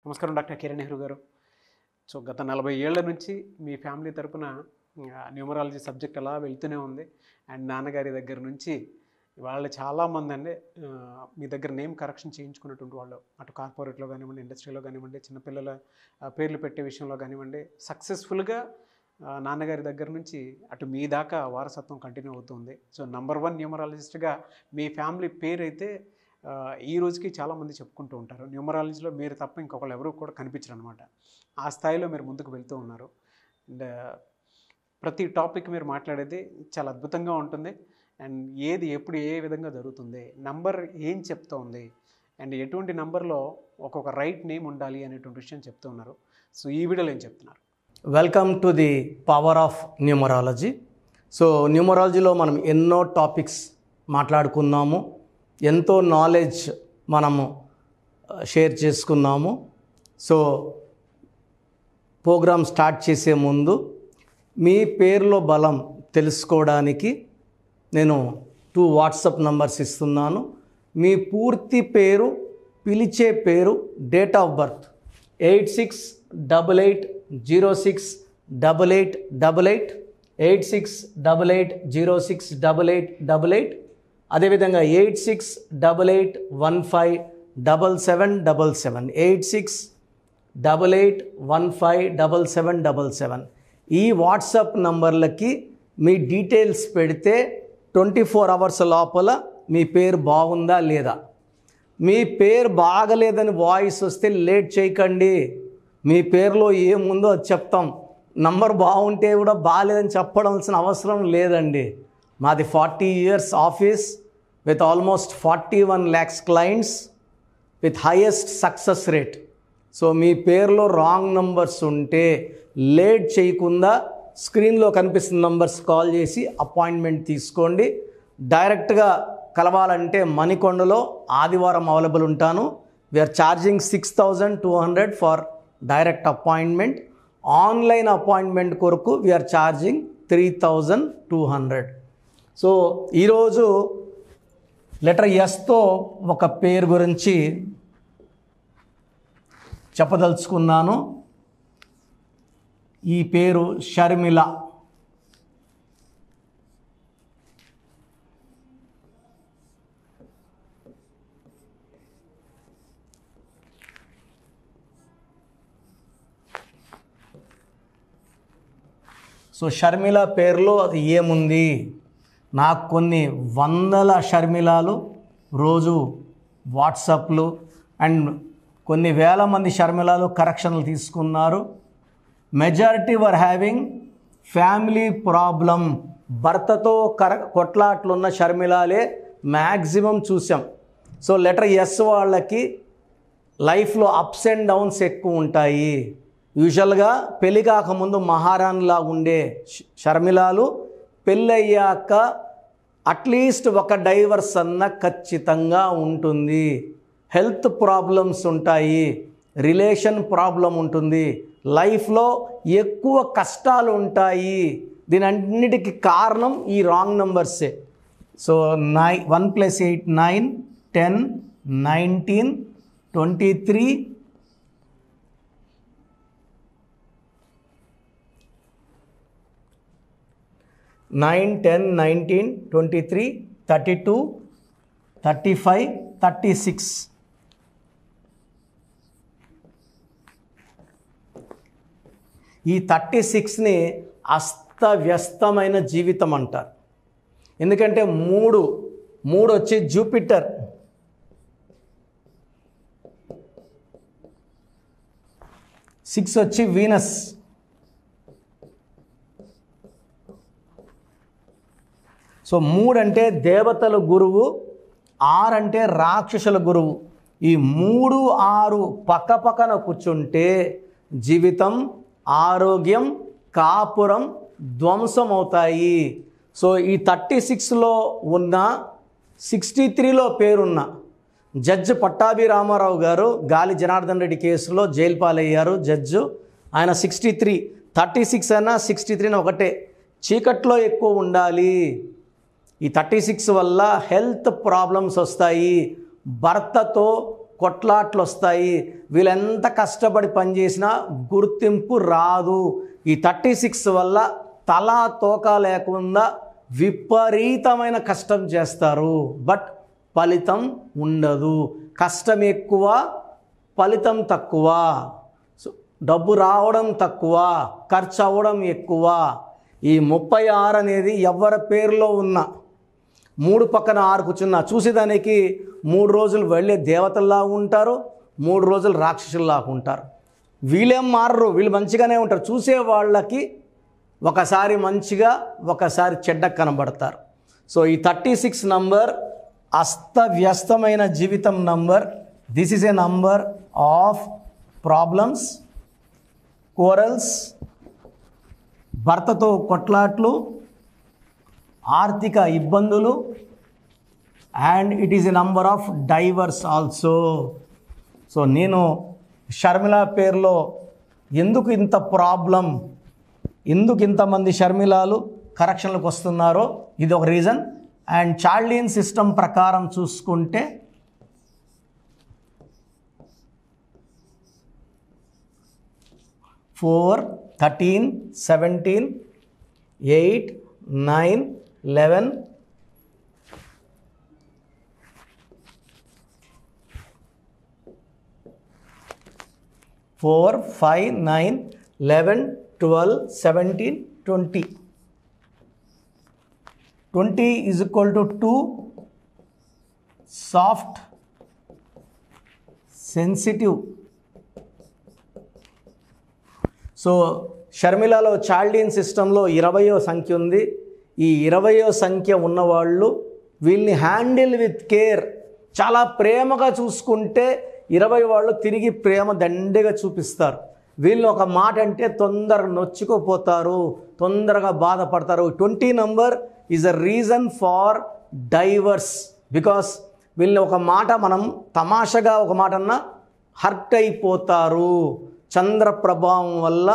నమస్కారం డాక్టర్ కిరణ్ నెహ్రూ గారు. సో గత 40 ఏళ్ల నుంచి మీ ఫ్యామిలీ తరపున న్యూమరాలజీ సబ్జెక్ట్ అలా వెళ్తూనే ఉంది. అండ్ నాన్నగారి దగ్గర నుంచి వాళ్ళు చాలామంది అండి మీ దగ్గర నేమ్ కరెక్షన్ చేయించుకున్నటువంటి వాళ్ళు, అటు కార్పొరేట్లో కానివ్వండి, ఇండస్ట్రీలో కానివ్వండి, చిన్నపిల్లల పేర్లు పెట్టే విషయంలో కానివ్వండి, సక్సెస్ఫుల్గా నాన్నగారి దగ్గర నుంచి అటు మీ దాకా వారసత్వం కంటిన్యూ అవుతుంది. సో నంబర్ 1 న్యూమరాలజిస్ట్గా మీ ఫ్యామిలీ పేరు అయితే ఈ రోజుకి చాలామంది చెప్పుకుంటూ ఉంటారు. న్యూమరాలజీలో మీరు తప్ప ఇంకొకళ్ళు ఎవరు కూడా కనిపించరు అనమాట. ఆ స్థాయిలో మీరు ముందుకు వెళ్తూ ఉన్నారు. అండ్ ప్రతి టాపిక్ మీరు మాట్లాడేది చాలా అద్భుతంగా ఉంటుంది. అండ్ ఏది ఎప్పుడు ఏ విధంగా జరుగుతుంది, నంబర్ ఏం చెప్తూ ఉంది, అండ్ ఎటువంటి నంబర్లో ఒక్కొక్క రైట్ నేమ్ ఉండాలి అనేటువంటి విషయం చెప్తూ ఉన్నారు. సో ఈ వీడియోలో ఏం చెప్తున్నారు? Welcome to the power of numerology. So న్యూమరాలజీలో మనం ఎన్నో టాపిక్స్ మాట్లాడుకున్నాము, ఎంతో నాలెడ్జ్ మనము షేర్ చేసుకున్నాము. సో ప్రోగ్రామ్ స్టార్ట్ చేసే ముందు మీ పేరులో బలం తెలుసుకోవడానికి నేను 2 వాట్సాప్ నంబర్స్ ఇస్తున్నాను. మీ పూర్తి పేరు, పిలిచే పేరు, డేట్ ఆఫ్ బర్త్ 8688068888 8688068888, అదేవిధంగా 8688157777 8688157777. ఈ వాట్సాప్ నంబర్లకి మీ డీటెయిల్స్ పెడితే 24 అవర్స్ లోపల మీ పేరు బాగుందా లేదా. మీ పేరు బాగలేదని వాయిస్ వస్తే లేట్ చేయకండి. మీ పేరులో ఏముందో అది చెప్తాం. నంబర్ బాగుంటే కూడా బాగాలేదని చెప్పడాల్సిన అవసరం లేదండి. మాది 40 years office with almost 41 lakhs clients with highest success rate. So మీ పేరులో రాంగ్ నంబర్స్ ఉంటే లేట్ చేయకుండా స్క్రీన్లో కనిపిస్తున్న నంబర్స్ కాల్ చేసి అపాయింట్మెంట్ తీసుకోండి. డైరెక్ట్గా కలవాలంటే మణికొండలో ఆదివారం అవైలబుల్ ఉంటాను. We are charging 6200 for direct appointment. Online appointment కొరకు వీఆర్ ఛార్జింగ్ 3200. సో ఈరోజు లెటర్ ఎస్తో ఒక పేరు గురించి చెప్పదలుచుకున్నాను. ఈ పేరు షర్మిల. సో షర్మిల పేరులో అది ఏముంది? నాకు కొన్ని వందల షర్మిలాలు రోజు వాట్సాప్లు అండ్ కొన్ని వేల మంది షర్మిలాలు కరెక్షన్లు తీసుకున్నారు. Majority were having family problem. భర్తతో కొట్లాట్లున్న షర్మిలాలే మ్యాక్సిమం చూసాం. సో లెటర్ ఎస్ వాళ్ళకి లైఫ్లో అప్స్ అండ్ డౌన్స్ ఎక్కువ ఉంటాయి. యూజువల్గా పెళ్ళి కాకముందు మహారాణిలా ఉండే షర్మిలాలు పెళ్ళయ్యాక అట్లీస్ట్ ఒక డైవర్స్ అన్న ఖచ్చితంగా ఉంటుంది. హెల్త్ ప్రాబ్లమ్స్ ఉంటాయి, రిలేషన్ ప్రాబ్లం ఉంటుంది, లైఫ్లో ఎక్కువ కష్టాలు ఉంటాయి. దీని అన్నిటికీ కారణం ఈ రాంగ్ నంబర్సే. సో 1 + 8 9 10 19 23 9 10 19 23 32 35 36. ఈ 36ని అస్తవ్యస్తమైన జీవితం అంటారు. ఎందుకంటే మూడు వచ్చి జూపిటర్, 6 వచ్చి వీనస్, సో 3 అంటే దేవతల గురువు, 6 అంటే రాక్షసుల గురువు. ఈ 3, 6 పక్కన కూర్చుంటే జీవితం, ఆరోగ్యం, కాపురం ధ్వంసం అవుతాయి. సో ఈ 36లో ఉన్న 63లో పేరున్న జడ్జి పట్టాభి రామారావు గారు గాలి జనార్దన్ రెడ్డి కేసులో జైలు పాలయ్యారు జడ్జు. ఆయన 63, 36 అయినా 63 ఒకటే. చీకట్లో ఎక్కువ ఉండాలి. ఈ 36 వల్ల హెల్త్ ప్రాబ్లమ్స్ వస్తాయి. భర్తతో కొట్లాట్లు వస్తాయి, వీళ్ళు ఎంత కష్టపడి పనిచేసినా గుర్తింపు రాదు. ఈ 36 వల్ల తలా తోక లేకుండా విపరీతమైన కష్టం చేస్తారు, బట్ ఫలితం ఉండదు. కష్టం ఎక్కువ, ఫలితం తక్కువ. సో డబ్బు రావడం తక్కువ, ఖర్చు అవ్వడం ఎక్కువ. ఈ 36 అనేది ఎవరి పేరులో ఉన్న 3 పక్కన 6 కూర్చున్నా చూసేదానికి 3 రోజులు వెళ్ళే దేవతల్లా ఉంటారు, 3 రోజులు రాక్షసుల్లాగా ఉంటారు. వీళ్ళేం మారరు, వీళ్ళు మంచిగానే ఉంటారు. చూసే వాళ్ళకి ఒకసారి మంచిగా, ఒకసారి చెడ్డ కనబడతారు. సో ఈ 36 నంబర్ అస్తవ్యస్తమైన జీవితం number. This is a number of problems, corals, భర్తతో కొట్లాట్లు, ఆర్థిక ఇబ్బందులు, and it is a number of divorce also. So నేను షర్మిల పేరులో ఎందుకు ఇంత ప్రాబ్లం, ఎందుకు ఇంతమంది షర్మిలాలు కరెక్షన్లకు వస్తున్నారో ఇది ఒక రీజన్. అండ్ చార్లియన్ సిస్టమ్ ప్రకారం చూసుకుంటే 4, 13, 17, 8, 9, 11, 4, 5, 9, 11, 12, 17, 20. 20 is equal to 2, soft, sensitive. So షర్మిలలో చాల్డియన్ సిస్టంలో 20వ సంఖ్య ఉంది. ఈ 20వ సంఖ్య ఉన్నవాళ్ళు వీళ్ళని హ్యాండిల్ విత్ కేర్, చాలా ప్రేమగా చూసుకుంటే 20 వాళ్ళు తిరిగి ప్రేమ దండిగా చూపిస్తారు. వీళ్ళు ఒక మాట అంటే తొందరగా నొచ్చుకుపోతారు, తొందరగా బాధపడతారు. 20 number is a reason far divorce. Because వీళ్ళని ఒక మాట మనం తమాషగా ఒక మాట అన్నా హర్ట్ అయిపోతారు. చంద్ర ప్రభావం వల్ల,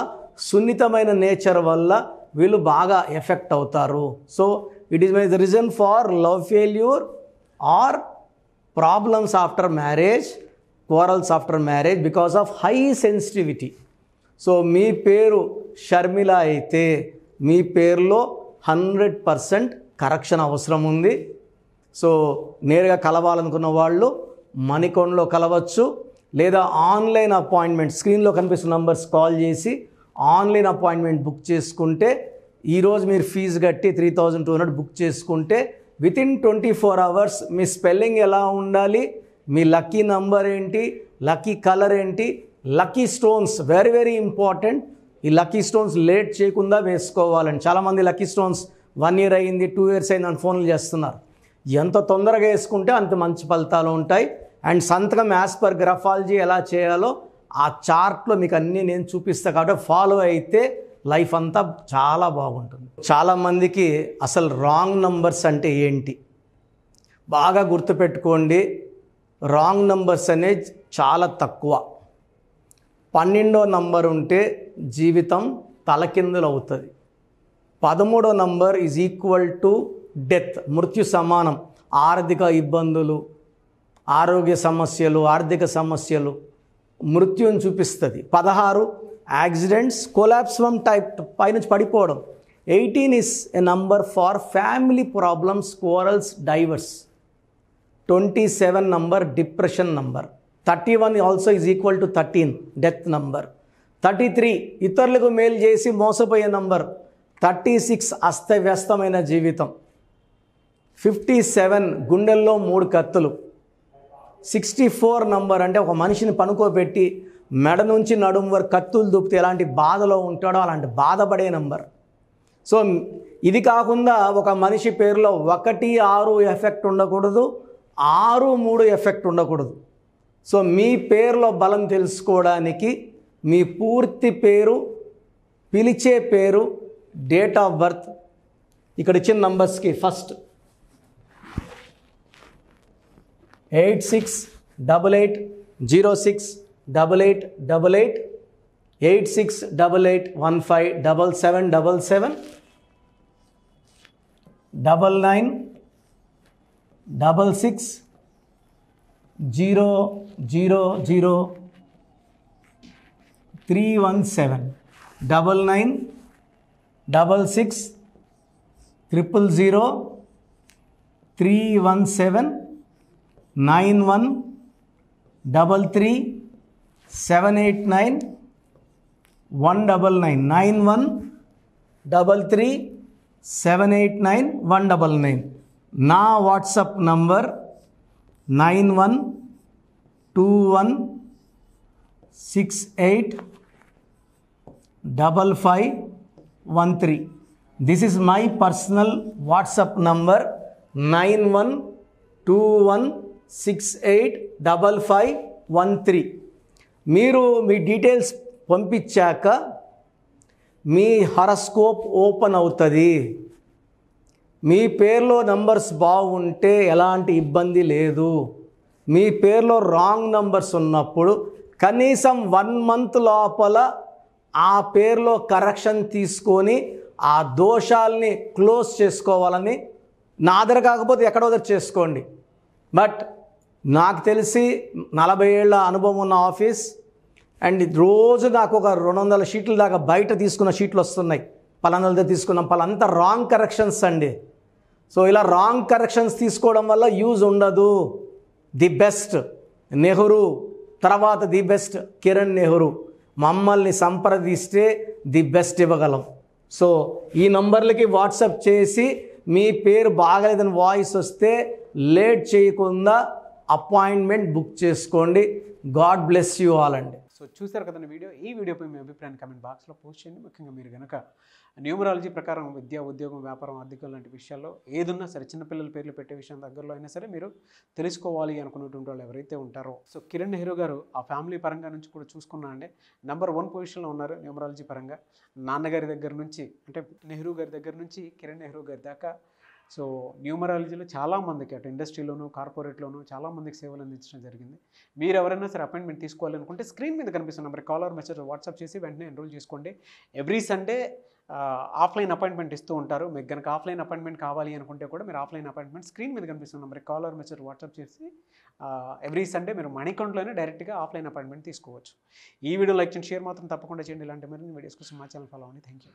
సున్నితమైన నేచర్ వల్ల వీళ్ళు బాగా ఎఫెక్ట్ అవుతారు. So it is my the reason for love failure or problems after marriage, quarrels after marriage because of high sensitivity. So మీ పేరు షర్మిల అయితే మీ పేరులో 100% కరెక్షన్ అవసరం ఉంది. సో నేరుగా కలవాలనుకున్న వాళ్ళు మణికొండలో కలవచ్చు, లేదా ఆన్లైన్ అపాయింట్మెంట్ స్క్రీన్లో కనిపిస్తున్న నంబర్స్ కాల్ చేసి ఆన్లైన్ అపాయింట్మెంట్ బుక్ చేసుకుంటే, ఈరోజు మీరు ఫీజు కట్టి 3200 బుక్ చేసుకుంటే వితిన్ 24 అవర్స్ మీ స్పెల్లింగ్ ఎలా ఉండాలి, మీ లక్కీ నంబర్ ఏంటి, లక్కీ కలర్ ఏంటి, lucky stones very very important. ఈ లక్కీ స్టోన్స్ లేట్ చేయకుండా వేసుకోవాలండి. చాలామంది లక్కీ స్టోన్స్ 1 year అయింది, 2 years అయింది అని ఫోన్లు చేస్తున్నారు. ఎంత తొందరగా వేసుకుంటే అంత మంచి ఫలితాలు ఉంటాయి. అండ్ సంతకం యాజ్ పర్ గ్రఫాలజీ ఎలా చేయాలో ఆ చార్ట్లో మీకు అన్నీ నేను చూపిస్తాను, కాబట్టి ఫాలో అయితే లైఫ్ అంతా చాలా బాగుంటుంది. చాలామందికి అసలు రాంగ్ నంబర్స్ అంటే ఏంటి బాగా గుర్తుపెట్టుకోండి. రాంగ్ నంబర్స్ అనేది చాలా తక్కువ. 12వ నంబర్ ఉంటే జీవితం తలకిందులు అవుతుంది. 13వ number is equal to death, మృత్యు సమానం. ఆర్థిక ఇబ్బందులు, ఆరోగ్య సమస్యలు, ఆర్థిక సమస్యలు మృత్యుని చూపిస్తుంది. 16 యాక్సిడెంట్స్, కొలాప్స్ ఫ్రమ్ టైప్ పైనుంచి పడిపోవడం. 18 is a number far family problems, quarrels, divorce. 27 number depression number. 31 also is equal to 13 death number. 33 ఇతరులకు మేలు చేసి మోసపోయే నంబర్. 36 అస్తవ్యస్తమైన జీవితం. 57 గుండెల్లో 3 కత్తులు. 64 నంబర్ అంటే ఒక మనిషిని పనుకోబెట్టి మెడ నుంచి నడుము వరకు కత్తులు దూపితే ఎలాంటి బాధలో ఉంటాడో అలాంటి బాధపడే నంబర్. సో ఇది కాకుండా ఒక మనిషి పేరులో 1, 6 ఎఫెక్ట్ ఉండకూడదు, 6, 3 ఎఫెక్ట్ ఉండకూడదు. సో మీ పేరులో బలం తెలుసుకోవడానికి మీ పూర్తి పేరు, పిలిచే పేరు, డేట్ ఆఫ్ బర్త్, ఇక్కడ ఇచ్చిన నంబర్స్కి ఫస్ట్ 8688068888, 8688157777, 9966 000-317 99 నా WhatsApp number 9121685513. This is my personal WhatsApp number 9121685513. మీరు మీ డీటెయిల్స్ పంపించాక మీ హారోస్కోప్ ఓపెన్ అవుతుంది. మీ పేరులో నంబర్స్ బాగుంటే ఎలాంటి ఇబ్బంది లేదు. మీ పేరులో రాంగ్ నంబర్స్ ఉన్నప్పుడు కనీసం 1 month లోపల ఆ పేరులో కరెక్షన్ తీసుకొని ఆ దోషాలని క్లోజ్ చేసుకోవాలని, నా దగ్గర కాకపోతే ఎక్కడో దగ్గర చేసుకోండి. బట్ నాకు తెలిసి 40 ఏళ్ళ అనుభవం ఉన్న ఆఫీస్ అండ్ రోజు నాకు ఒక 200 షీట్ల దాకా బయట తీసుకున్న షీట్లు వస్తున్నాయి. పలానాలతో తీసుకున్నాం, పలానంతా రాంగ్ కరెక్షన్స్ అండి. సో ఇలా రాంగ్ కరెక్షన్స్ తీసుకోవడం వల్ల యూజ్ ఉండదు. ది బెస్ట్ నెహ్రూ, తర్వాత ది బెస్ట్ కిరణ్ నెహ్రూ, మమ్మల్ని సంప్రదిస్తే ది బెస్ట్ ఇవ్వగలం. సో ఈ నంబర్లకి వాట్సాప్ చేసి మీ పేరు బాగలేదని వాయిస్ వస్తే లేట్ చేయకుండా అపాయింట్మెంట్ బుక్ చేసుకోండి. గాడ్ బ్లెస్ యూ ఆల్ అండి. సో చూసారు కదండి వీడియో. ఈ వీడియోపై మీ అభిప్రాయాన్ని కామెంట్ బాక్స్లో పోస్ట్ చేయండి. ముఖ్యంగా మీరు కనుక న్యూమరాలజీ ప్రకారం విద్య, ఉద్యోగం, వ్యాపారం, ఆర్థికం లాంటి విషయాల్లో ఏదున్నా సరే, చిన్నపిల్లల పేర్లు పెట్టే విషయం దగ్గరలో అయినా సరే మీరు తెలుసుకోవాలి అనుకున్నటువంటి వాళ్ళు ఎవరైతే ఉంటారో, సో కిరణ్ నెహ్రూ గారు ఆ ఫ్యామిలీ పరంగా నుంచి కూడా చూసుకున్నా అండి నెంబర్ 1 పొజిషన్లో ఉన్నారు న్యూమరాలజీ పరంగా. నాన్నగారి దగ్గర నుంచి, అంటే నెహ్రూ గారి దగ్గర నుంచి కిరణ్ నెహ్రూ గారి దాకా సో న్యూమరాలజీలో చాలామందికి అటు ఇండస్ట్రీలోను, కార్పొరేట్లోను చాలామందికి సేవలు అందించడం జరిగింది. మీరు ఎవరైనా సరే అపాయింట్మెంట్ తీసుకోవాలనుకుంటే స్క్రీన్ మీద కనిపిస్తున్న నెంబర్ కాలర్ మెసేజ్ వాట్సాప్ చేసి వెంటనే ఎన్రోల్ చేసుకోండి. ఎవ్రీ సండే ఆఫ్లైన్ అపాయింట్మెంట్ ఇస్తూ ఉంటారు. మీకు కనుక ఆఫ్లైన్ అపాయింట్మెంట్ కావాలి అనుకుంటే కూడా మీరు ఆఫ్లైన్ అపాయింట్మెంట్ స్క్రీన్ మీద కనిపిస్తున్న నెంబర్ కాలర్ మెసేజ్ వాట్సాప్ చేసి ఎవ్రీ సండే మీరు మణికంట్లోనే డైరెక్ట్గా ఆఫ్లైన్ అపాయింట్మెంట్ తీసుకోవచ్చు. ఈ వీడియో లైక్ చేయండి, షేర్ మాత్రం తప్పకుండా చేయండి. ఇలాంటి మరిన్ని వీడియోస్ కోసం మా ఛానల్ ఫాలో అవ్వండి. Thank you.